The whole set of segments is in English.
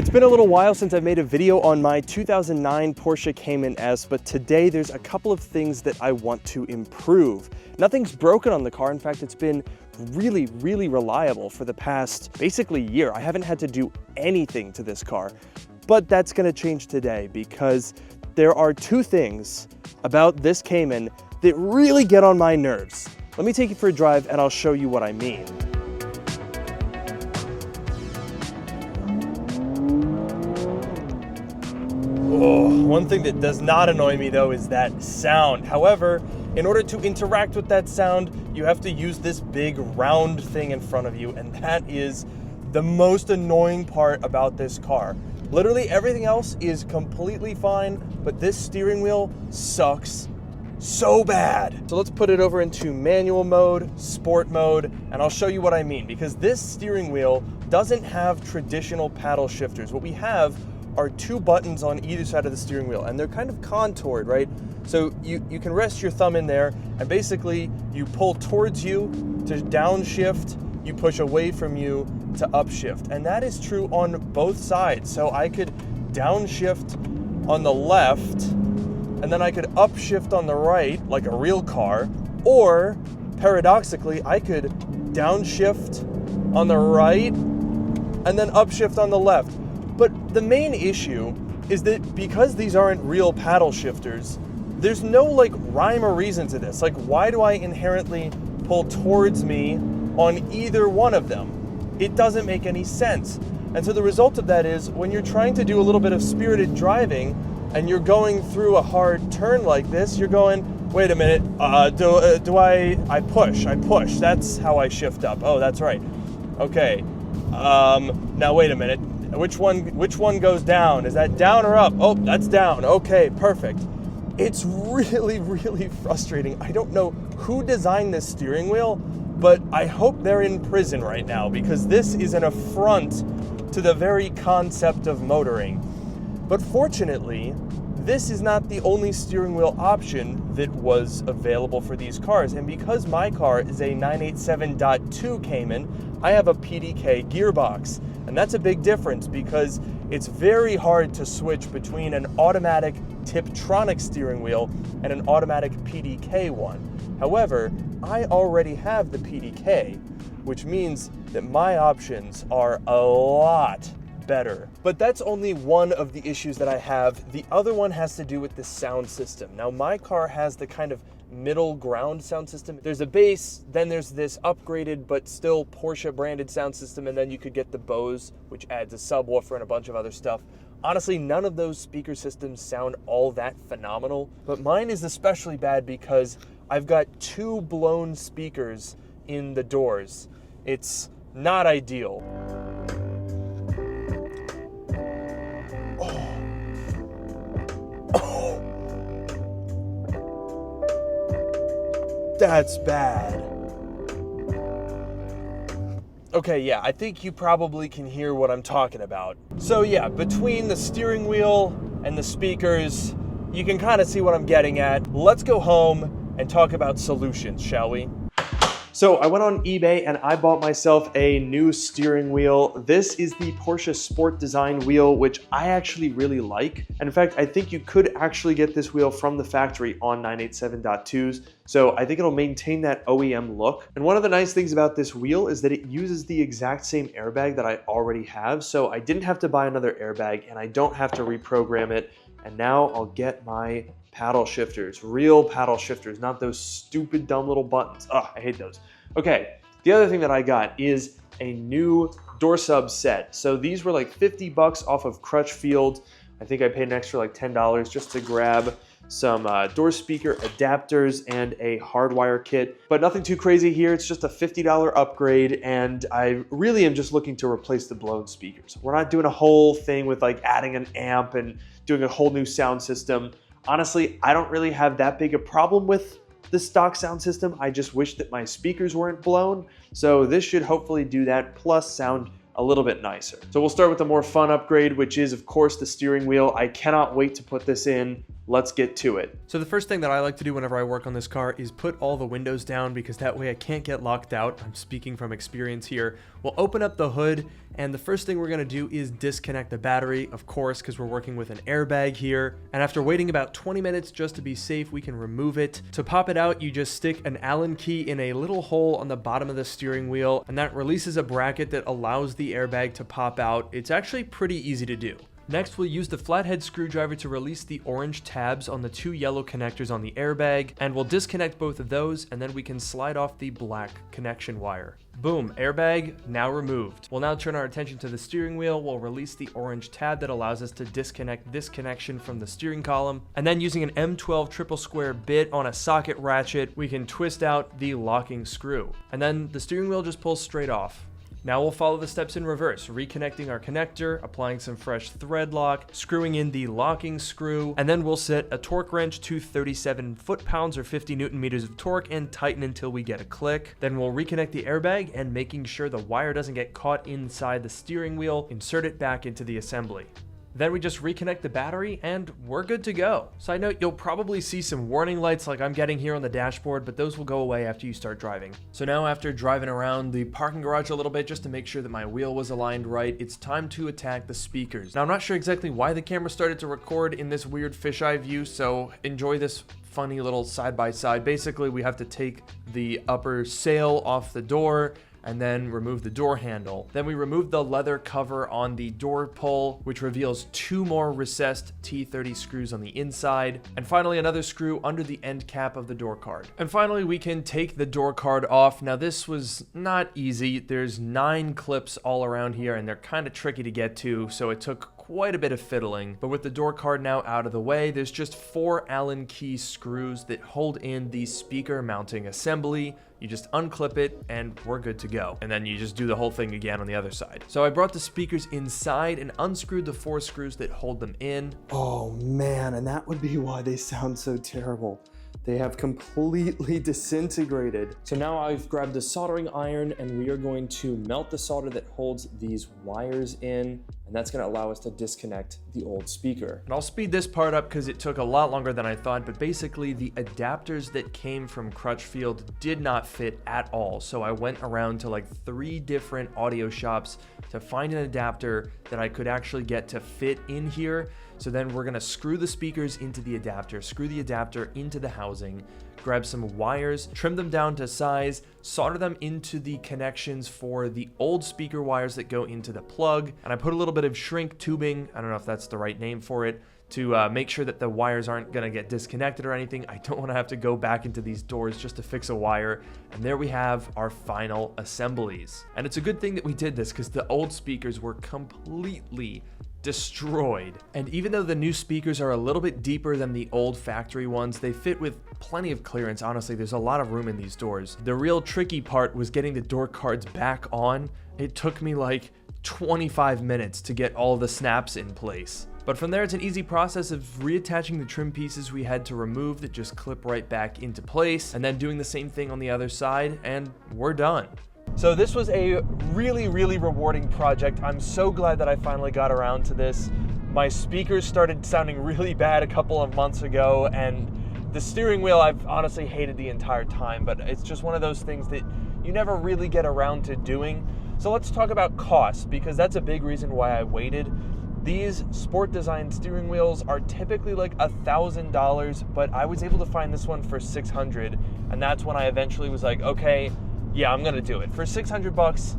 It's been a little while since I've made a video on my 2009 Porsche Cayman S, but today there's a couple of things that I want to improve. Nothing's broken on the car. In fact, it's been really reliable for the past basically year. I haven't had to do anything to this car, but that's gonna change today because there are two things about this Cayman that really get on my nerves. Let me take you for a drive and I'll show you what I mean. Oh, one thing that does not annoy me though is that sound. However, in order to interact with that sound, you have to use this big round thing in front of you, and that is the most annoying part about this car. Literally everything else is completely fine, but this steering wheel sucks so bad. So let's put it over into manual mode, sport mode, and I'll show you what I mean, because this steering wheel doesn't have traditional paddle shifters. What we have are two buttons on either side of the steering wheel, and they're kind of contoured, right? So you can rest your thumb in there, and basically you pull towards you to downshift, you push away from you to upshift. And that is true on both sides. So I could downshift on the left, and then I could upshift on the right, like a real car, or paradoxically, I could downshift on the right, and then upshift on the left. But the main issue is that because these aren't real paddle shifters, there's no like rhyme or reason to this. Like, why do I inherently pull towards me on either one of them? It doesn't make any sense. And so the result of that is when you're trying to do a little bit of spirited driving and you're going through a hard turn like this, you're going, wait a minute, I push. That's how I shift up. Oh, that's right. Okay. Now wait a minute. Which one goes down? Is that down or up? Oh, that's down. Okay, perfect. It's really frustrating. I don't know who designed this steering wheel, but I hope they're in prison right now, because this is an affront to the very concept of motoring. But fortunately, this is not the only steering wheel option that was available for these cars. And because my car is a 987.2 Cayman, I have a PDK gearbox. And that's a big difference because it's very hard to switch between an automatic Tiptronic steering wheel and an automatic PDK one. However, I already have the PDK, which means that my options are a lot better. But that's only one of the issues that I have. The other one has to do with the sound system. Now, my car has the kind of middle ground sound system. There's a bass, then there's this upgraded but still Porsche branded sound system, and then you could get the Bose, which adds a subwoofer and a bunch of other stuff. Honestly, none of those speaker systems sound all that phenomenal, but mine is especially bad because I've got two blown speakers in the doors. It's not ideal. That's bad. Okay, yeah, I think you probably can hear what I'm talking about. So yeah, between the steering wheel and the speakers, you can kind of see what I'm getting at. Let's go home and talk about solutions, shall we? So I went on eBay and I bought myself a new steering wheel. This is the Porsche Sport Design wheel, which I actually really like. And in fact, I think you could actually get this wheel from the factory on 987.2s. So I think it'll maintain that OEM look. And one of the nice things about this wheel is that it uses the exact same airbag that I already have. So I didn't have to buy another airbag and I don't have to reprogram it. And now I'll get my paddle shifters, real paddle shifters, not those stupid dumb little buttons. Ugh, I hate those. Okay, the other thing that I got is a new door sub set. So these were like 50 bucks off of Crutchfield. I think I paid an extra like $10 just to grab some door speaker adapters and a hardwire kit, but nothing too crazy here. It's just a $50 upgrade, and I really am just looking to replace the blown speakers. We're not doing a whole thing with like adding an amp and doing a whole new sound system. Honestly, I don't really have that big a problem with the stock sound system. I just wish that my speakers weren't blown. So this should hopefully do that, plus sound a little bit nicer. So we'll start with the more fun upgrade, which is of course the steering wheel. I cannot wait to put this in. let's get to it. So the first thing that I like to do whenever I work on this car is put all the windows down, because that way I can't get locked out. I'm speaking from experience here. We'll open up the hood, and the first thing we're gonna do is disconnect the battery, of course, because we're working with an airbag here. And after waiting about 20 minutes just to be safe, we can remove it. To pop it out, you just stick an Allen key in a little hole on the bottom of the steering wheel, and that releases a bracket that allows the airbag to pop out. It's actually pretty easy to do. Next, we'll use the flathead screwdriver to release the orange tabs on the 2 yellow connectors on the airbag, and we'll disconnect both of those, and then we can slide off the black connection wire. Boom, airbag now removed. We'll now turn our attention to the steering wheel. We'll release the orange tab that allows us to disconnect this connection from the steering column, and then using an M12 triple square bit on a socket ratchet, we can twist out the locking screw, and then the steering wheel just pulls straight off. Now we'll follow the steps in reverse, reconnecting our connector, applying some fresh thread lock, screwing in the locking screw, and then we'll set a torque wrench to 37 foot-pounds or 50 Newton meters of torque and tighten until we get a click. Then we'll reconnect the airbag, and making sure the wire doesn't get caught inside the steering wheel, insert it back into the assembly. Then we just reconnect the battery and we're good to go. Side note, you'll probably see some warning lights like I'm getting here on the dashboard, but those will go away after you start driving. So now, after driving around the parking garage a little bit just to make sure that my wheel was aligned right, it's time to attack the speakers. Now I'm not sure exactly why the camera started to record in this weird fisheye view, so enjoy this funny little side-by-side. Basically, we have to take the upper sail off the door and then remove the door handle. Then we remove the leather cover on the door pull, which reveals 2 more recessed T30 screws on the inside, and finally another screw under the end cap of the door card. And finally, we can take the door card off. Now this was not easy. There's 9 clips all around here, and they're kind of tricky to get to, so it took quite a bit of fiddling. But with the door card now out of the way, there's just 4 Allen key screws that hold in the speaker mounting assembly. You just unclip it and we're good to go. And then you just do the whole thing again on the other side. So I brought the speakers inside and unscrewed the 4 screws that hold them in. Oh man, and that would be why they sound so terrible. They have completely disintegrated. So now I've grabbed a soldering iron and we are going to melt the solder that holds these wires in, and that's gonna allow us to disconnect the old speaker. And I'll speed this part up because it took a lot longer than I thought, but basically the adapters that came from Crutchfield did not fit at all. So I went around to like 3 different audio shops to find an adapter that I could actually get to fit in here. So then we're gonna screw the speakers into the adapter, screw the adapter into the housing, grab some wires, trim them down to size, solder them into the connections for the old speaker wires that go into the plug. And I put a little bit of shrink tubing, I don't know if that's the right name for it, to make sure that the wires aren't gonna get disconnected or anything. I don't wanna have to go back into these doors just to fix a wire. And there we have our final assemblies. And it's a good thing that we did this because the old speakers were completely destroyed. And even though the new speakers are a little bit deeper than the old factory ones, they fit with plenty of clearance. Honestly, there's a lot of room in these doors. The real tricky part was getting the door cards back on. It took me like 25 minutes to get all the snaps in place. But from there, it's an easy process of reattaching the trim pieces we had to remove that just clip right back into place, and then doing the same thing on the other side, and we're done. So this was a really, really rewarding project. I'm so glad that I finally got around to this. My speakers started sounding really bad a couple of months ago, and the steering wheel I've honestly hated the entire time, but it's just one of those things that you never really get around to doing. So let's talk about cost, because that's a big reason why I waited. These sport design steering wheels are typically like $1,000, but I was able to find this one for $600, and that's when I eventually was like, okay, yeah, I'm gonna do it. For $600,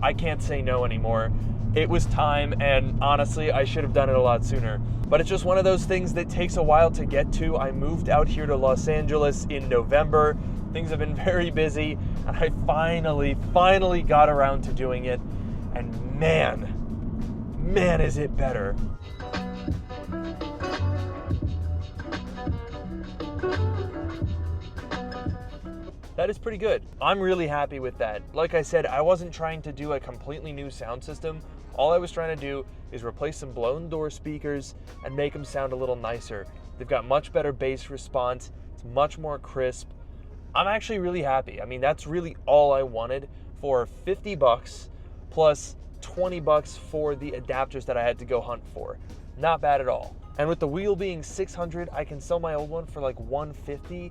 I can't say no anymore. It was time, and honestly, I should have done it a lot sooner. But it's just one of those things that takes a while to get to. I moved out here to Los Angeles in November. Things have been very busy, and I finally got around to doing it. And man, is it better. That is pretty good. I'm really happy with that. Like I said, I wasn't trying to do a completely new sound system. All I was trying to do is replace some blown door speakers and make them sound a little nicer. They've got much better bass response. It's much more crisp. I'm actually really happy. I mean, that's really all I wanted for $50 plus $20 for the adapters that I had to go hunt for. Not bad at all. And with the wheel being $600, I can sell my old one for like $150.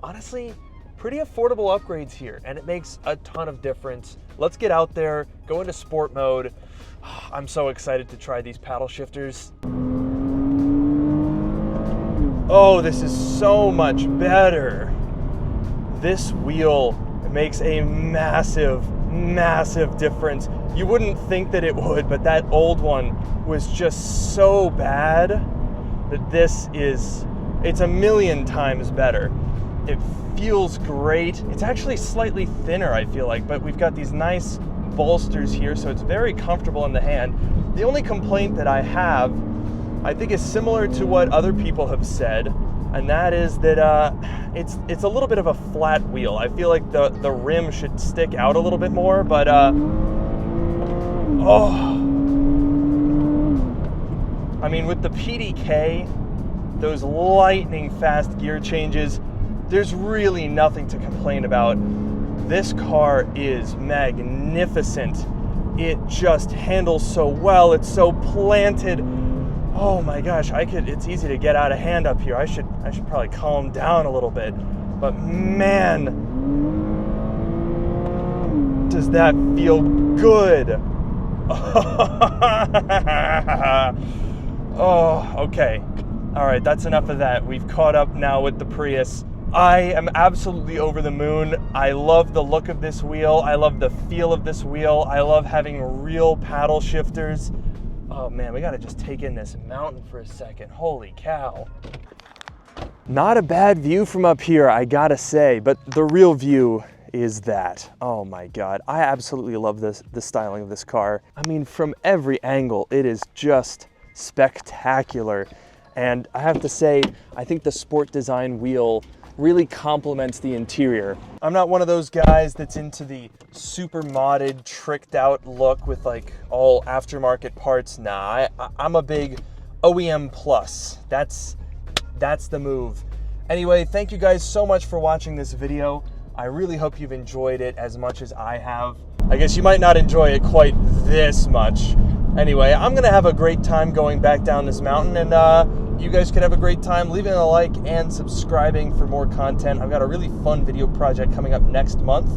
Honestly, pretty affordable upgrades here, and it makes a ton of difference. Let's get out there, go into sport mode. I'm so excited to try these paddle shifters. Oh, this is so much better. This wheel makes a massive, massive difference. You wouldn't think that it would, but that old one was just so bad that this is, it's a million times better. It feels great. It's actually slightly thinner, I feel like, but we've got these nice bolsters here, so it's very comfortable in the hand. The only complaint that I have, I think, is similar to what other people have said, and that is that it's a little bit of a flat wheel. I feel like the rim should stick out a little bit more, but oh, I mean, with the PDK, those lightning fast gear changes, there's really nothing to complain about. This car is magnificent. It just handles so well. It's so planted. Oh my gosh, it's easy to get out of hand up here. I should probably calm down a little bit. But man, does that feel good. Oh, okay. All right, that's enough of that. We've caught up now with the Prius. I am absolutely over the moon. I love the look of this wheel. I love the feel of this wheel. I love having real paddle shifters. Oh man, we gotta just take in this mountain for a second. Holy cow. Not a bad view from up here, I gotta say, but the real view is that. Oh my God, I absolutely love the styling of this car. I mean, from every angle, it is just spectacular. And I have to say, I think the sport design wheel really complements the interior. I'm not one of those guys that's into the super modded, tricked out look with like all aftermarket parts. Nah, I'm a big OEM plus. That's the move. Anyway, thank you guys so much for watching this video. I really hope you've enjoyed it as much as I have. I guess you might not enjoy it quite this much. Anyway, I'm gonna have a great time going back down this mountain, and you guys could have a great time leaving a like and subscribing for more content. I've got a really fun video project coming up next month.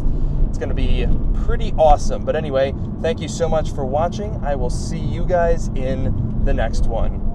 It's gonna be pretty awesome. But anyway, thank you so much for watching. I will see you guys in the next one.